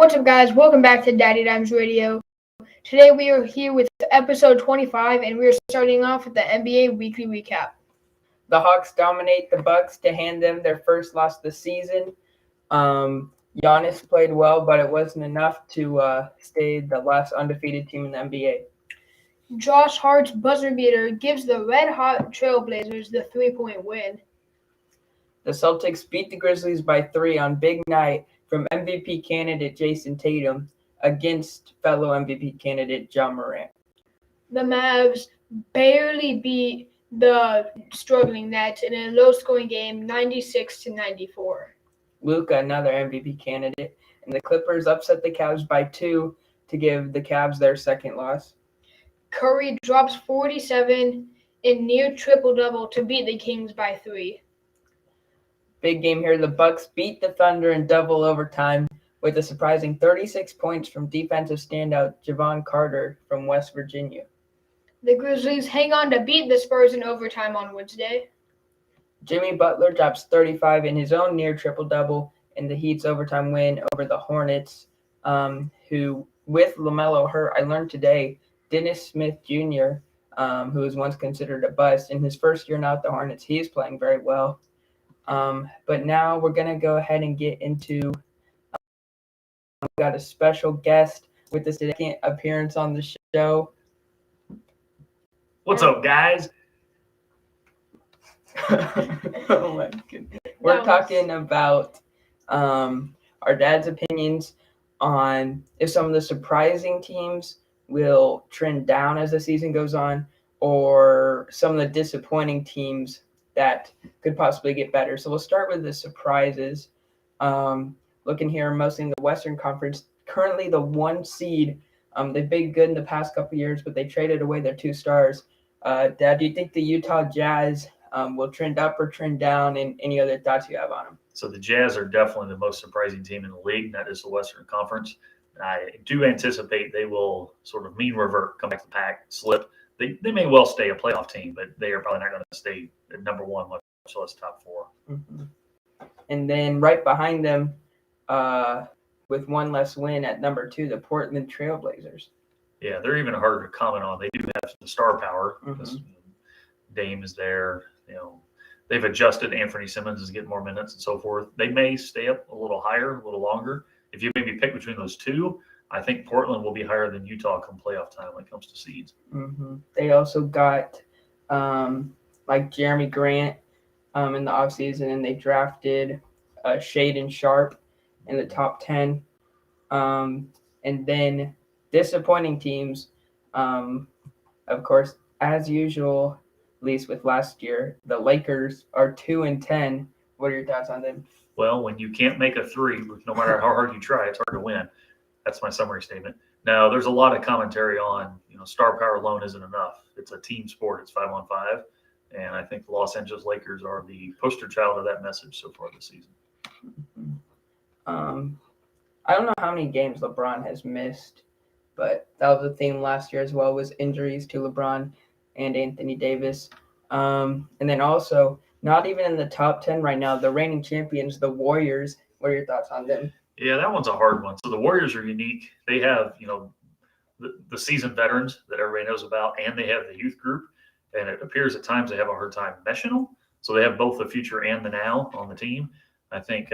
What's up, guys? Welcome back to Daddy Dimes Radio. Today we are here with episode 25, and we are starting off with the NBA Weekly Recap. The Hawks dominate the Bucks to hand them their first loss of the season. Giannis played well, but it wasn't enough to stay the last undefeated team in the NBA. Josh Hart's buzzer beater gives the red-hot Trailblazers the three-point win. The Celtics beat the Grizzlies by 3 on big night from MVP candidate Jason Tatum against fellow MVP candidate Ja Morant. The Mavs barely beat the struggling Nets in a low-scoring game, 96-94. Luka, another MVP candidate, and the Clippers upset the Cavs by 2 to give the Cavs their second loss. Curry drops 47 in near triple-double to beat the Kings by 3. Big game here. The Bucks beat the Thunder in double overtime with a surprising 36 points from defensive standout Javon Carter from West Virginia. The Grizzlies hang on to beat the Spurs in overtime on Wednesday. Jimmy Butler drops 35 in his own near triple-double in the Heat's overtime win over the Hornets, who, with LaMelo hurt, I learned today, Dennis Smith Jr., who was once considered a bust, in his first year now at the Hornets, he is playing very well. But now we're going to go ahead and get into we've got a special guest with the second appearance on the show. What's up, guys? Oh my goodness. We're talking about our dad's opinions on if some of the surprising teams will trend down as the season goes on, or some of the disappointing teams that could possibly get better. So we'll start with the surprises. Looking here mostly in the Western Conference, currently the 1 seed. They've been good in the past couple years, but they traded away their 2 stars. Dad, do you think the Utah Jazz will trend up or trend down, and any other thoughts you have on them? So the Jazz are definitely the most surprising team in the league, and that is the Western Conference. I do anticipate they will sort of mean revert, come back to the pack, slip. They may well stay a playoff team, but they are probably not going to stay at number 1, much less top 4. Mm-hmm. And then right behind them, with 1 less win at number 2, the Portland Trailblazers. Yeah, they're even harder to comment on. They do have the star power because Dame is there. They've adjusted. Anthony Simmons is getting more minutes and so forth. They may stay up a little higher, a little longer. If you maybe pick between those 2, I think Portland will be higher than Utah come playoff time when it comes to seeds. Mm-hmm. They also got like Jeremy Grant in the offseason, and they drafted Shaedon Sharpe in the top 10. And then disappointing teams, of course, as usual, at least with last year, the Lakers are 2-10. What are your thoughts on them? Well, when you can't make a 3, no matter how hard you try, it's hard to win. That's my summary statement. Now, there's a lot of commentary on, star power alone isn't enough. It's a team sport. It's 5-on-5. And I think the Los Angeles Lakers are the poster child of that message so far this season. I don't know how many games LeBron has missed, but that was a theme last year as well, was injuries to LeBron and Anthony Davis. And then also, not even in the top 10 right now, the reigning champions, the Warriors. What are your thoughts on them? Yeah, that one's a hard one. So the Warriors are unique. They have, the seasoned veterans that everybody knows about, and they have the youth group. And it appears at times they have a hard time meshing them. So they have both the future and the now on the team. I think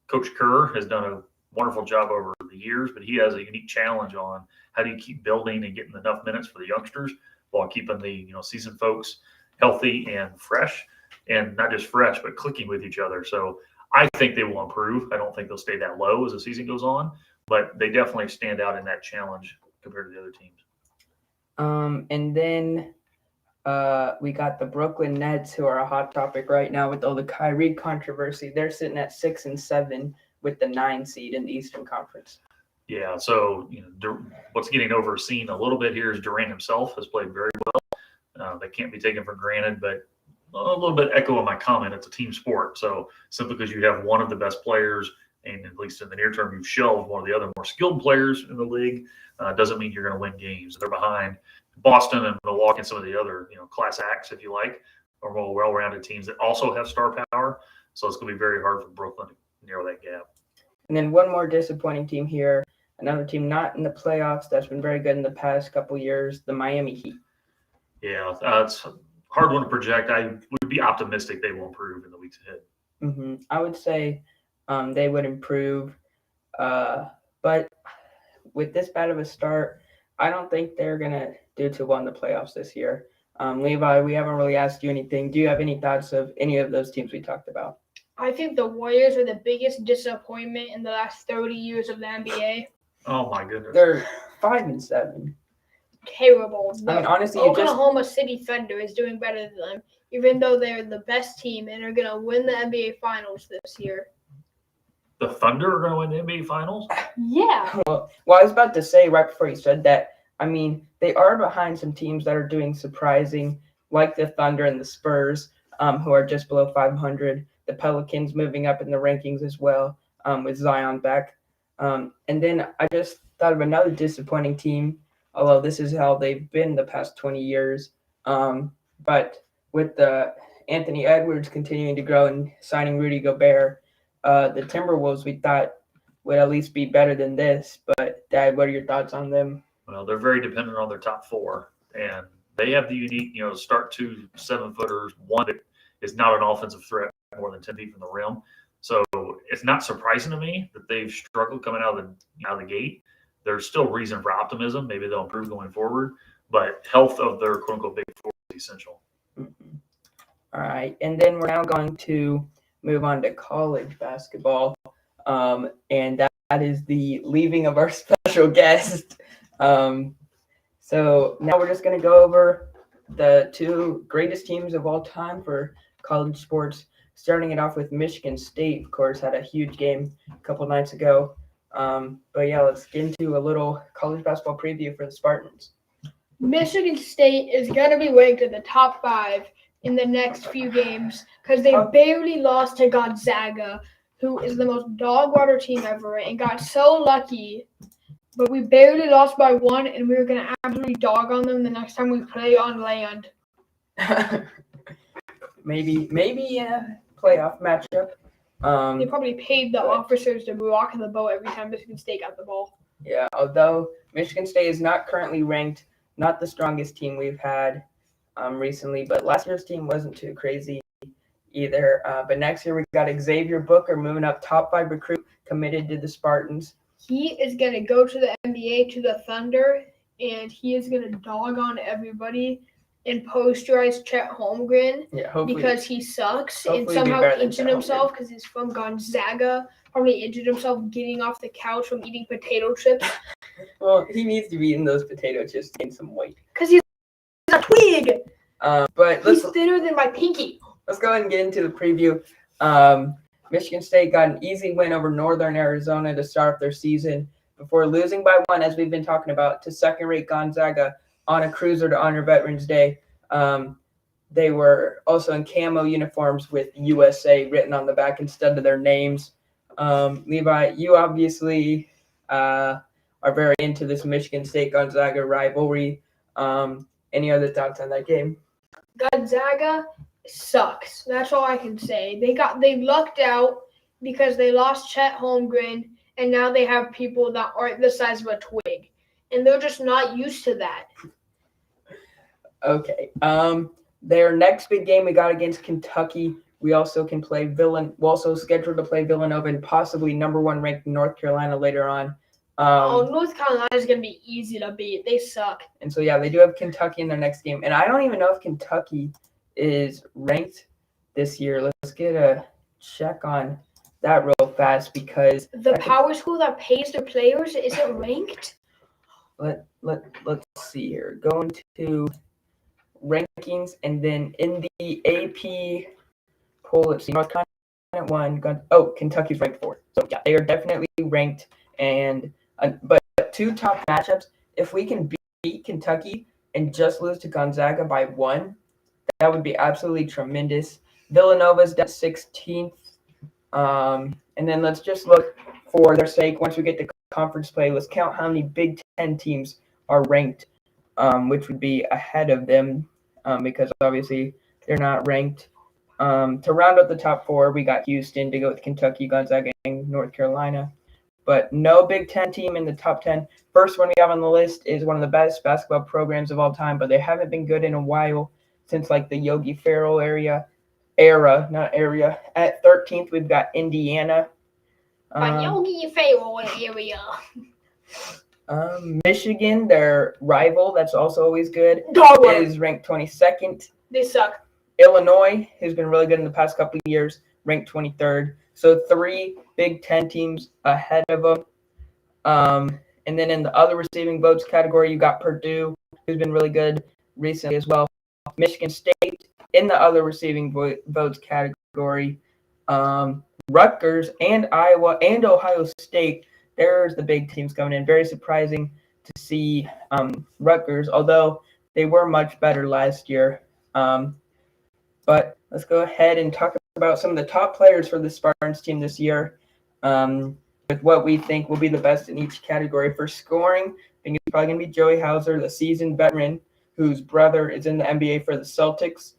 Coach Kerr has done a wonderful job over the years, but he has a unique challenge on how do you keep building and getting enough minutes for the youngsters while keeping the seasoned folks healthy and fresh, and not just fresh, but clicking with each other. So I think they will improve. I don't think they'll stay that low as the season goes on, but they definitely stand out in that challenge compared to the other teams. And then we got the Brooklyn Nets, who are a hot topic right now with all the Kyrie controversy. They're sitting at 6-7 with the 9 seed in the Eastern Conference. Yeah, so what's getting overseen a little bit here is Durant himself has played very well. That can't be taken for granted, but a little bit echo of my comment. It's a team sport, so simply because you have one of the best players, and at least in the near term you've shelved one of the other more skilled players in the league, doesn't mean you're going to win games. They're behind Boston and Milwaukee and some of the other class acts, if you like, or more well-rounded teams that also have star power. So it's going to be very hard for Brooklyn to narrow that gap. And then one more disappointing team here, another team not in the playoffs that's been very good in the past couple years, the Miami Heat. Yeah, it's a hard one to project. I would be optimistic they will improve in the weeks ahead. I would say they would improve, but with this bad of a start, I don't think they're going to do too well in the playoffs this year. Levi, we haven't really asked you anything. Do you have any thoughts of any of those teams we talked about? I think the Warriors are the biggest disappointment in the last 30 years of the NBA. Oh my goodness. They're 5-7. Terrible. I mean, honestly, Oklahoma City Thunder is doing better than them, even though they're the best team and are going to win the NBA Finals this year. The Thunder are going to win the NBA Finals? Yeah. Well, I was about to say right before you said that, I mean, they are behind some teams that are doing surprising, like the Thunder and the Spurs, who are just below 500. The Pelicans moving up in the rankings as well, with Zion back. And then I just thought of another disappointing team, although this is how they've been the past 20 years. But with the Anthony Edwards continuing to grow and signing Rudy Gobert, the Timberwolves we thought would at least be better than this. But, Dad, what are your thoughts on them? Well, they're very dependent on their top four, and they have the unique, start 2 7-footers, one that is not an offensive threat more than 10 feet from the rim. So it's not surprising to me that they've struggled coming out of the gate. There's still reason for optimism. Maybe they'll improve going forward, but health of their quote unquote big four is essential. Mm-hmm. All right, and then we're now going to move on to college basketball, and that is the leaving of our special guest. So now we're just going to go over the 2 greatest teams of all time for college sports, starting it off with Michigan State, of course, had a huge game a couple nights ago. But yeah, let's get into a little college basketball preview for the Spartans. Michigan State is going to be ranked in the top 5 in the next few games because they barely lost to Gonzaga, who is the most dog water team ever, and got so lucky. But we barely lost by 1, and we were going to absolutely dog on them the next time we play on land. maybe a playoff matchup. They probably paid the officers to rock the boat every time Michigan State got the ball. Yeah, although Michigan State is not currently ranked, not the strongest team we've had recently, but last year's team wasn't too crazy either. But next year we got Xavier Booker moving up, top 5 recruit, committed to the Spartans. He is going to go to the NBA, to the Thunder, and he is going to dog on everybody and posterize Chet Holmgren because he sucks and somehow injured himself because he's from Gonzaga. Probably injured himself getting off the couch from eating potato chips. Well, he needs to be eating those potato chips to gain some weight. Because he's a twig. But he's thinner than my pinky. Let's go ahead and get into the preview. Michigan State got an easy win over Northern Arizona to start off their season before losing by 1, as we've been talking about, to second-rate Gonzaga on a cruiser to honor Veterans Day. They were also in camo uniforms with USA written on the back instead of their names. Levi, you obviously are very into this Michigan State-Gonzaga rivalry. Any other thoughts on that game? Gonzaga sucks. That's all I can say. They lucked out because they lost Chet Holmgren, and now they have people that aren't the size of a twig, and they're just not used to that. Okay. Their next big game we got against Kentucky. We also can play We're also scheduled to play Villanova and possibly number 1 ranked North Carolina later on. North Carolina is going to be easy to beat. They suck. And so, yeah, they do have Kentucky in their next game. And I don't even know if Kentucky is ranked this year. Let's get a check on that real fast because the power school that pays their players isn't ranked. Let's see here. Going to rankings, and then in the AP poll, let's see. North Carolina at 1. Kentucky's ranked 4th. So yeah, they are definitely ranked. And but 2 top matchups. If we can beat Kentucky and just lose to Gonzaga by 1, that would be absolutely tremendous. Villanova's down 16th. And then let's just look for their sake. Once we get to conference play, let's count how many Big Ten teams are ranked, which would be ahead of them because obviously they're not ranked. To round out the top 4, we got Houston to go with Kentucky, Gonzaga, and North Carolina. but no Big Ten team in the top 10. First one we have on the list is one of the best basketball programs of all time, but they haven't been good in a while since like the Yogi Ferrell era. At 13th, we've got Indiana. Yogi Ferrell area. Michigan, their rival, that's also always good, is ranked 22nd. They suck. Illinois, who's been really good in the past couple of years, ranked 23rd. So 3 Big Ten teams ahead of them. And then in the other receiving votes category, you got Purdue, who's been really good recently as well. Michigan State in the other receiving votes category. Rutgers and Iowa and Ohio State. There's the big teams coming in. Very surprising to see Rutgers, although they were much better last year. But let's go ahead and talk about some of the top players for the Spartans team this year, with what we think will be the best in each category. For scoring, I think it's probably going to be Joey Hauser, the seasoned veteran, whose brother is in the NBA for the Celtics,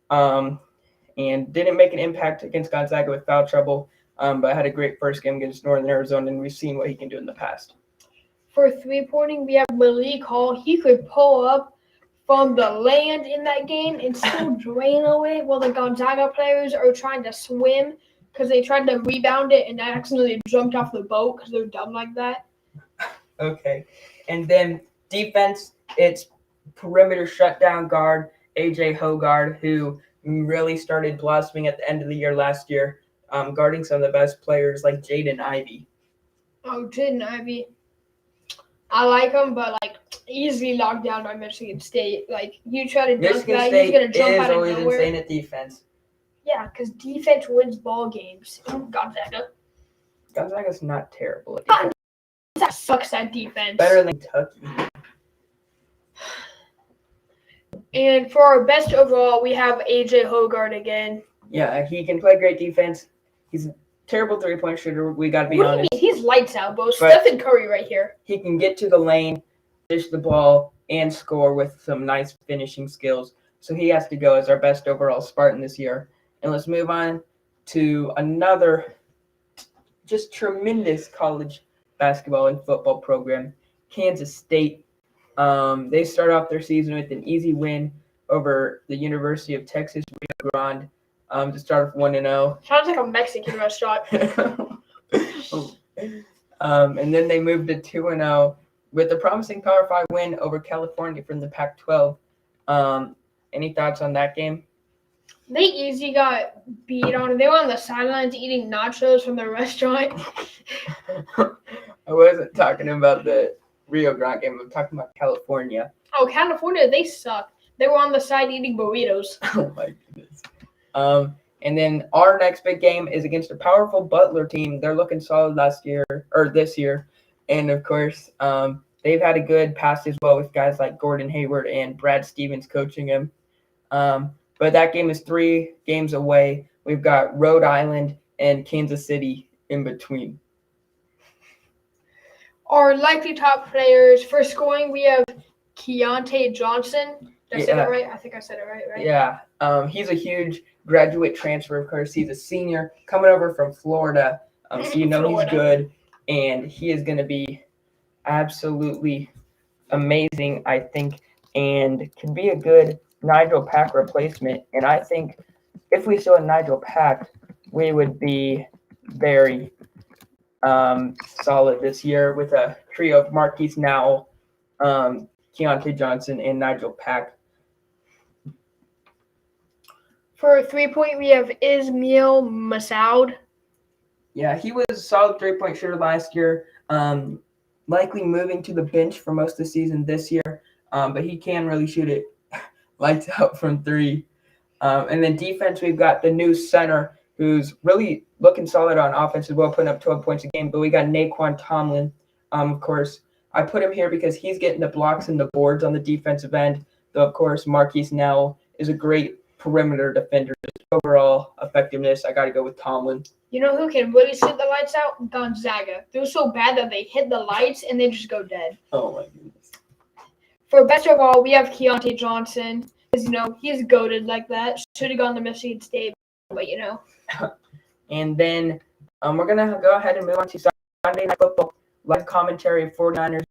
and didn't make an impact against Gonzaga with foul trouble, but had a great first game against Northern Arizona, and we've seen what he can do in the past. For three-pointing, we have Malik Hall. He could pull up from the land in that game and still drain away while the Gonzaga players are trying to swim because they tried to rebound it and accidentally jumped off the boat because they're dumb like that. Okay. And then defense, it's perimeter shutdown guard, AJ Hoggard, who really started blossoming at the end of the year last year, guarding some of the best players like Jaden Ivey. Oh, Jaden Ivey. I like him, but easily locked down by Michigan State. You try to dunk Michigan that, State he's gonna jump is out of always nowhere. insane at defense. Yeah, because defense wins ball games. Gonzaga. Gonzaga's not terrible at defense. That sucks at defense. Better than Kentucky. And for our best overall, we have AJ Hoggard again. Yeah, he can play great defense. He's a terrible three-point shooter. We got to be What do you honest. mean? He's lights out, bro. But Stephen Curry right here. he can get to the lane, dish the ball, and score with some nice finishing skills. So he has to go as our best overall Spartan this year. And let's move on to another just tremendous college basketball and football program, Kansas State. They start off their season with an easy win over the University of Texas Rio Grande to start off 1-0. Sounds like a Mexican restaurant. And then they moved to 2-0 with a promising Power 5 win over California from the Pac-12. Any thoughts on that game? They easily got beat on. They were on the sidelines eating nachos from the restaurant. I wasn't talking about the Rio Grande game. I'm talking about California. Oh, California, they suck. They were on the side eating burritos. Oh, my goodness. And then our next big game is against a powerful Butler team. They're looking solid this year. And, of course, they've had a good past as well with guys like Gordon Hayward and Brad Stevens coaching him. But that game is 3 games away. We've got Rhode Island and Kansas City in between. Our likely top players for scoring, we have Keontae Johnson. Did I say that right? I think I said it right? Yeah. He's a huge graduate transfer, of course. He's a senior coming over from Florida. So you know he's good. And he is going to be absolutely amazing, I think, and can be a good Nigel Pack replacement. And I think if we saw Nigel Pack, we would be very solid this year with a trio of Marquise Nowell, Keontae Johnson, and Nigel Pack. For 3-point, we have Ismail Massoud. Yeah, he was a solid 3-point shooter last year, likely moving to the bench for most of the season this year, but he can really shoot it lights out from 3. And then defense, we've got the new center who's really looking solid on offense as well, putting up 12 points a game. But we got Naquan Tomlin, of course. I put him here because he's getting the blocks and the boards on the defensive end. Though, of course, Marquise Nowell is a great perimeter defender. Overall effectiveness, I got to go with Tomlin. You know who can really shoot the lights out? Gonzaga. They're so bad that they hit the lights and they just go dead. Oh, my goodness. For best of all, we have Keontae Johnson. Because, he's goated like that. Should have gone to Michigan State, but, And then we're going to go ahead and move on to Monday Night Football live commentary of 49ers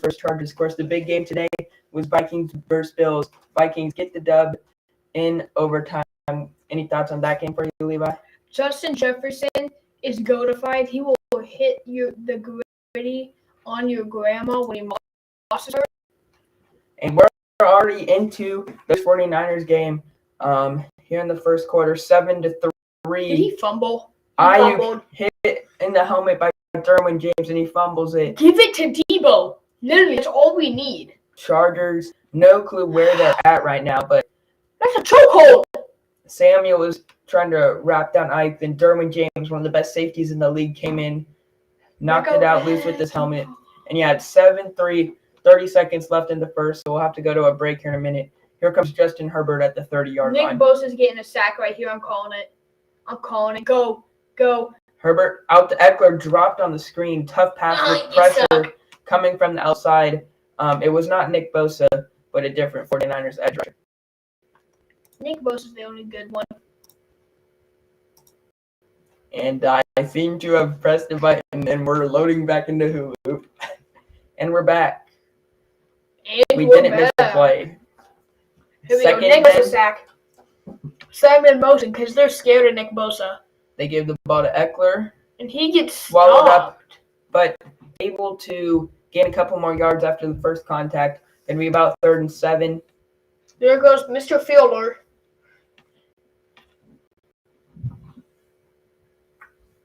versus Chargers. Of course, the big game today was Vikings versus Bills. Vikings get the dub in overtime. Any thoughts on that game for you, Levi? Justin Jefferson is goatified. He will hit the gritty on your grandma when he losses her. And we're already into the 49ers game here in the first quarter, 7-3. Did he fumble? Ayuk hit in the helmet by Derwin James, and he fumbles it. Give it to Debo. Literally, that's all we need. Chargers, no clue where they're at right now, but That's a chokehold. Samuel was trying to wrap down Ike. Then Derwin James, one of the best safeties in the league, came in, knocked it out loose with his helmet. And you had 7-3, 30 seconds left in the first, so we'll have to go to a break here in a minute. Here comes Justin Herbert at the 30-yard line. Nick Bosa's getting a sack right here. I'm calling it. Go. Herbert out to Eckler, dropped on the screen. Tough pass with pressure coming from the outside. It was not Nick Bosa, but a different 49ers edge rusher. Nick Bosa's the only good one. And I seem to have pressed the button, and we're loading back into Hulu. And we're back. And We we're didn't miss the back. play. Here we go. Nick Bosa sack. Segment motion because they're scared of Nick Bosa. They gave the ball to Eckler, And he gets swallowed stopped. up, but able to gain a couple more yards after the first contact. Gonna be about 3rd and 7. There goes Mr. Fielder.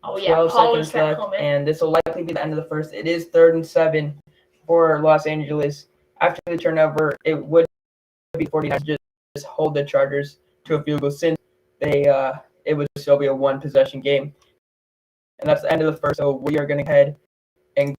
Oh, yeah. 12 Polish seconds that left, helmet. and this will likely be the end of the first. It is 3rd and 7 for Los Angeles. After the turnover, it would be 49ers just hold the Chargers to a field goal since it would still be a one-possession game. And that's the end of the first, so we are going to head and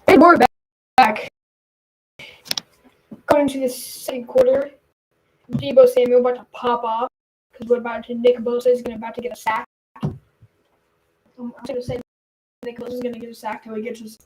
And we're back. Going into the second quarter, Deebo Samuel about to pop off because we're about to. Nick Bosa is about to get a sack. I'm going to say Nick Bosa is going to get a sack till he gets his.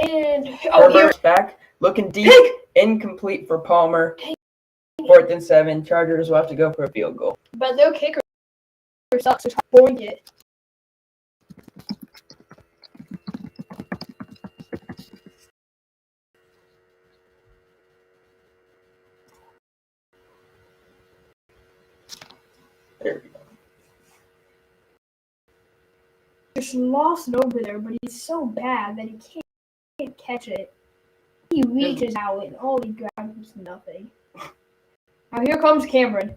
And Herbert's back, looking deep, incomplete for Palmer. 4th and 7. Chargers will have to go for a field goal. But their kicker sucks. So boing it. There we go. There's Lawson over there, but he's so bad that he can't catch it. He reaches out and all he grabs is nothing. Now here comes Cameron.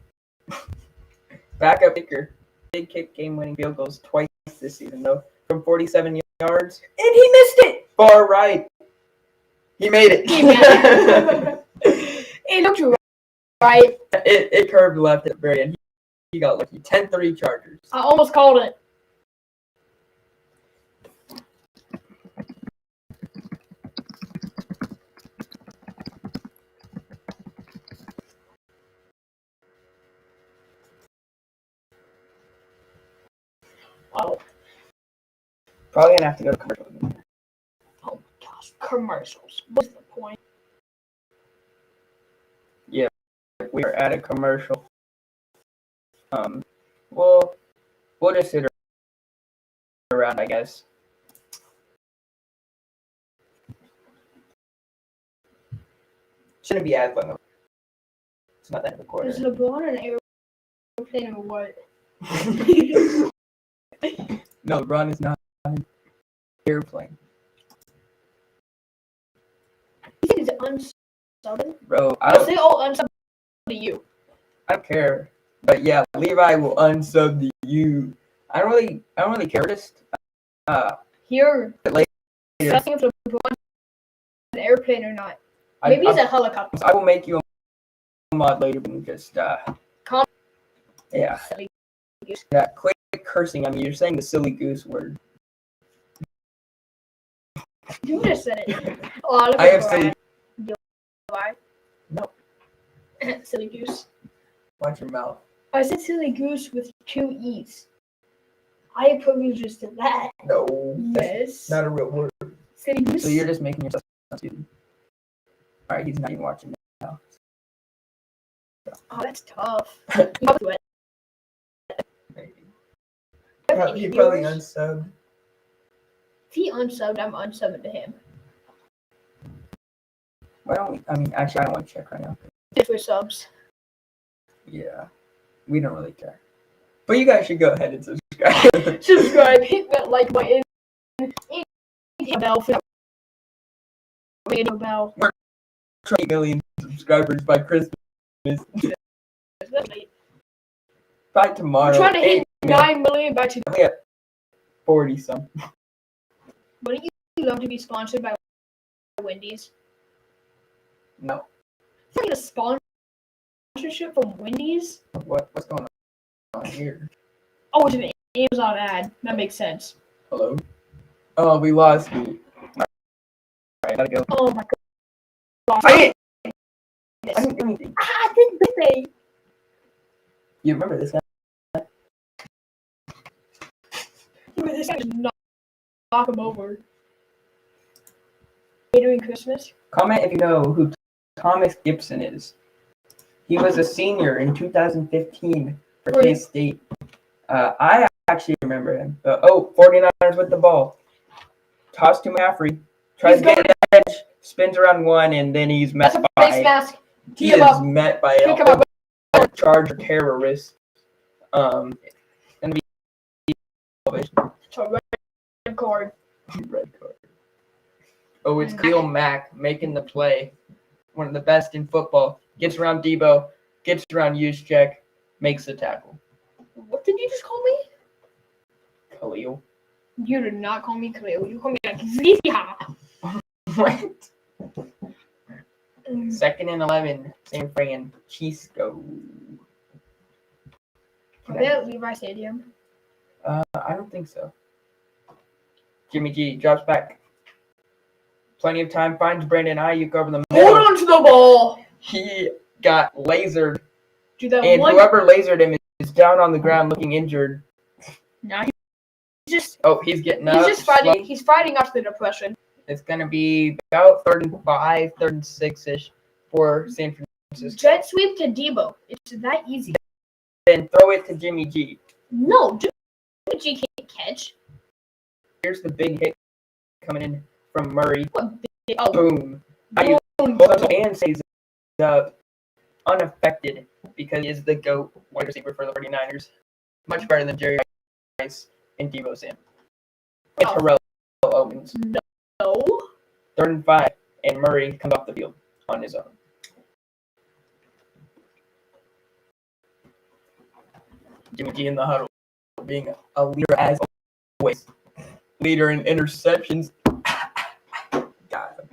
Backup kicker. Big kick game-winning field goals twice this season, though, from 47 yards. And he missed it! Far right. He made it. He made it. It looked right. It curved left at the very end. He got lucky. 10-3 Chargers. I almost called it. Oh. Probably gonna have to go to commercial. Oh my gosh, commercials. What's the point? Yeah, we're at a commercial. We'll just sit around, I guess. Shouldn't be as long. It's not that important. Is LeBron an airplane or what? No, LeBron is not an airplane. You think he's unsubbing? Bro, I I'll say unsub to you. don't care. But yeah, Levi will unsub to you. I don't really care. Just Here, later. discussing if LeBron's an airplane or not. Maybe he's a helicopter. I will make you a mod later, but just Calm. Yeah. Silly goose. Yeah, quit cursing. I mean, you're saying the silly goose word. You just said it. Oh, I, I have silly. No. Silly goose. Watch your mouth. I said silly goose with 2 E's. I privileges to that. No. That's Yes. not a real word. Silly goose. So you're just making yourself stupid. All right, he's not even watching now. Oh, that's tough. You probably would. Maybe. He probably unsubbed. If he unsubbed, I'm unsubbing to him. Why don't we? I mean, actually, I don't want to check right now. If we're subs. Yeah, we don't really care. But you guys should go ahead and subscribe. Subscribe, hit that like button, and hit the bell for that radio bell. 20 million subscribers by Christmas. By tomorrow. We're trying to hit 8 million. 9 million by today. We got 40 some. Wouldn't you love to be sponsored by Wendy's? No. I need a sponsorship from Wendy's? What's going on here? Oh, it's an Amazon ad. That makes sense. Hello? Oh, we lost you. Alright, gotta go. Oh my god. I didn't do anything. I didn't say. You remember this guy? This guy just knock him over. Catering Christmas? Comment if you know who Thomas Gibson is. He was a senior in 2015 for Really? K-State. I actually remember him. 49ers with the ball. Toss to McCaffrey. Tries to get an edge. Spins around one, and then he's met That's a face by. mask. He Pick him is up. met by Pick him up. a Charger terrorist. And So red card. red card. Oh, it's Khalil Mack making the play. One of the best in football. Gets around Deebo. Gets around Juszczyk. Makes the tackle. What did you just call me? Khalil. You did not call me Khalil. You called me like Ziha. What? 2nd and 11. San Francisco. Are they at Levi Stadium? I don't think so. Jimmy G drops back. Plenty of time. Finds Brandon Ayuk over the middle. Hold on to the ball. He got lasered. Do that And one. whoever lasered him is down on the ground looking injured. Now he's just. Oh, he's getting up. He's just fighting. He's fighting off the depression. It's going to be about 3rd and 5, 3rd and 6-ish for San Francisco. Jet sweep to Debo. It's that easy. Then throw it to Jimmy G. No, Jimmy G can't catch. Here's the big hit coming in from Murray. What big, oh, Boom. Ayuk boom. holds up and stays up unaffected because he is the GOAT wide receiver for the 49ers. Much better than Jerry Rice and Deebo Samuel. And Oh. Terrell Owens. No. 3rd and 5, and Murray comes off the field on his own. Jimmy G in the huddle, being a leader as always. Leader in interceptions. Got him.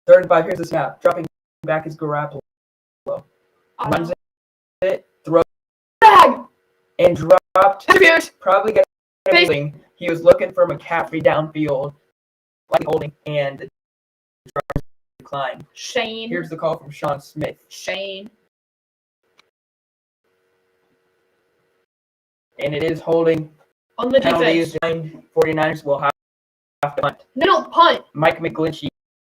3rd and 5, here's the snap. Dropping back is Garoppolo. Runs it, throws Bag. and dropped. Disappears. Probably got a holding. He was looking for McCaffrey downfield. Like holding, and the driver declined. Shane. Here's the call from Sean Smith. Shane. And it is holding. On the Penalties. defense. 49ers will have to punt. No, punt. Mike McGlinchey,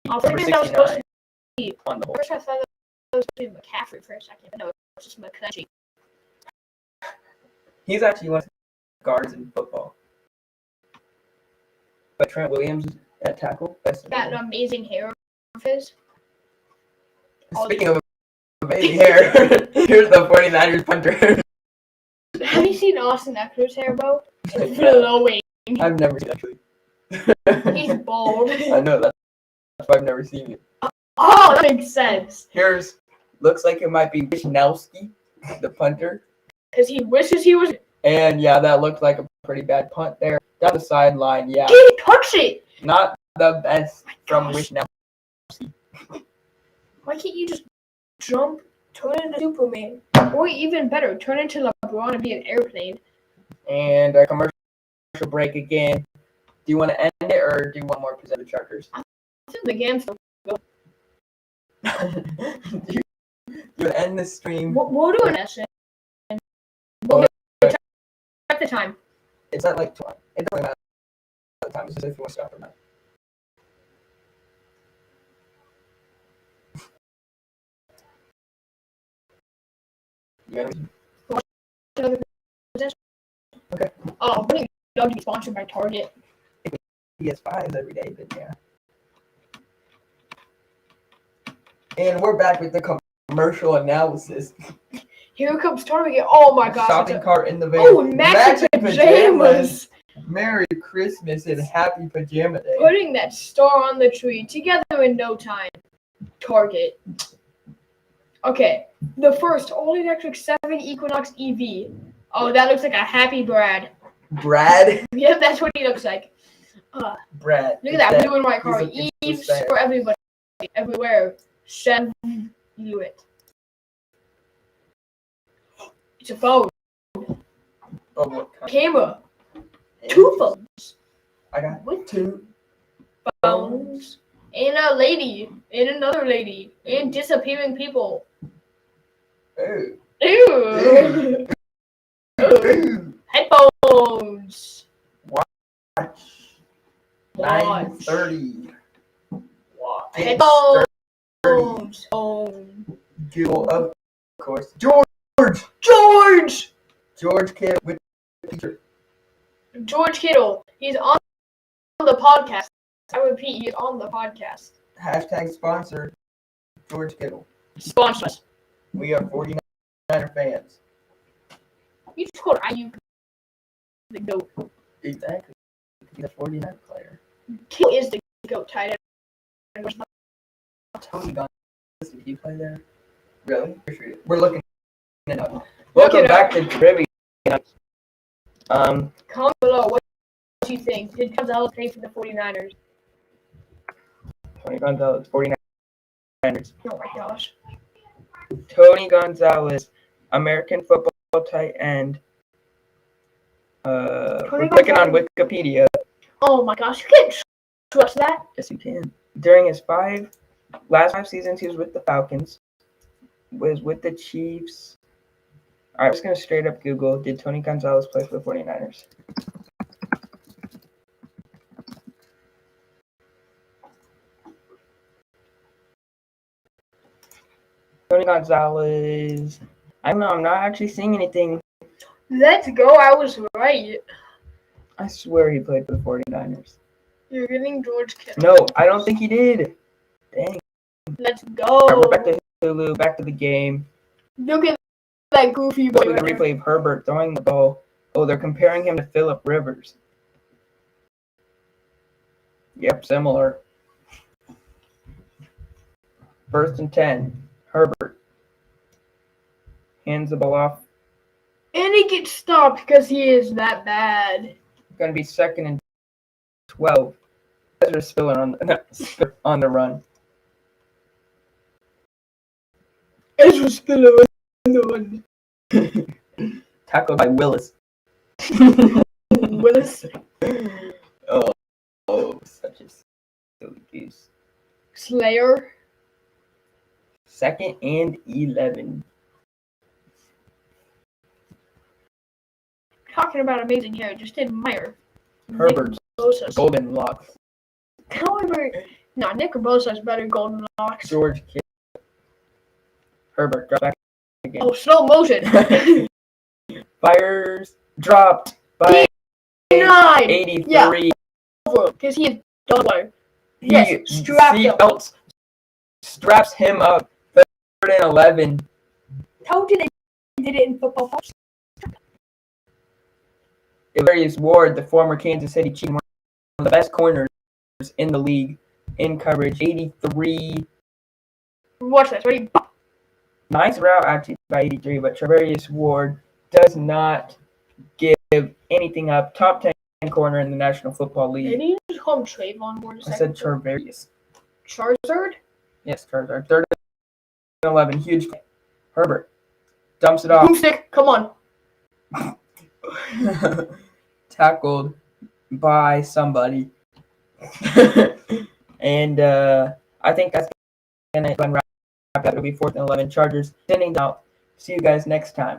Oh, number that was supposed 69, to be. on the hold. First I thought that was supposed to be McCaffrey for a second. But no, it's just McClenchey. He's actually one of the guards in football. But Trent Williams at tackle. That amazing hair of his. Speaking of amazing hair, here's the 49ers punter. Have you seen Austin Eckler's hair, bro? It's flowing. I've never seen it, actually. He's bald. I know that. That's why I've never seen it. Oh, that makes sense. Looks like it might be Wisnowski, the punter. Because he wishes he was. And yeah, that looked like a pretty bad punt there. Down the sideline, yeah. He touched it. Not the best from gosh. Wisnowski. Why can't you just jump, turn into Superman? Or even better, turn into LeBron and be an airplane. And a commercial break again. Do you want to end it or do you want more present the Chargers? I think the game's still. do you want to end the stream? We'll do an essay. Check the time. It's not like 20. It doesn't matter the time. It's just if you want to stop or not. Yeah. Another possession. Okay. Oh, I'm pretty love to be sponsored by Target. PS5s every day, but yeah. And we're back with the commercial analysis. Here comes Target. Oh my gosh. Shopping cart in the van. Oh, matching pajamas. Merry Christmas and happy pajama day. Putting that star on the tree together in no time. Target. Okay. The first all-electric 7 Equinox EV. Oh, that looks like a happy Brad. Brad? Yep, that's what he looks like. Brad. Look at that blue and white car. he's so Eves sad. for everybody. Everywhere. Chevrolet. It's a phone. Oh, what kind? Camera. 2 phones. I got With 2 phones. And a lady. And another lady. And disappearing people. Ooh. Ew. Ooh. Headphones. Watch. Watch. 9:30. Watch. It's Headphones. Phone. Jewel, of course. George Kittle with the teacher. George Kittle. He's on the podcast. I repeat, he's on the podcast. Hashtag sponsor George Kittle. Sponsor us. We are 49er fans. You just called Ayuk the GOAT. Exactly. He's a 49er player. Kittle is the GOAT tight end. Tony Gunn. Did he play there? Really? We're looking it up. Look Welcome it back up. to trivia. Comment below what do you think? Did Gonzalez play for the 49ers? Tony Gonzalez, 49ers. Oh my gosh. Tony Gonzalez, American football tight end. We're clicking on Wikipedia. Oh my gosh, you can't trust that. Yes, you can. During his last 5 seasons, he was with the Falcons. Was with the Chiefs. All right, I'm just going to straight up Google, did Tony Gonzalez play for the 49ers? Tony Gonzalez. I don't know. I'm not actually seeing anything. Let's go. I was right. I swear he played for the 49ers. You're getting George Kittle. No, I don't think he did. Dang. Let's go. All right, we're back to Hulu, back to the game. Look at that goofy boy. Look at the replay of Herbert throwing the ball. Oh, they're comparing him to Phillip Rivers. Yep, similar. 1st and 10. Herbert hands the ball off. And he gets stopped because he is that bad. Going to be 2nd and 12. Ezra Spiller on the run. Ezra Spiller on the run. Tackled by Willis. Willis. Oh, such a silly goose. Slayer. 2nd and 11. Talking about amazing hair, just admire Herbert's Nick Bosa's. golden locks. However, no, Nick Bosa's better golden locks. George Kittle. Herbert dropped back again. Oh, slow motion. Fires dropped by 9. 83. Yeah. Because he is dollar. He Yes, strapped him. seatbelts straps him up. 3rd and 11. Told you they did it in football. Darius Ward, the former Kansas City Chief, one of the best corners in the league in coverage. 83. Watch this. Ready? Nice route actually by 83, but Travarius Ward does not give anything up. Top 10 corner in the National Football League. Did he just call him Trayvon Ward? I said Travarius. Charizard? Yes, Charizard. 3rd and 11. Huge. Herbert dumps it off. Boomstick, come on. Tackled by somebody. And I think that's going to wrap up. It'll be 4th and 11. Chargers sending out. See you guys next time.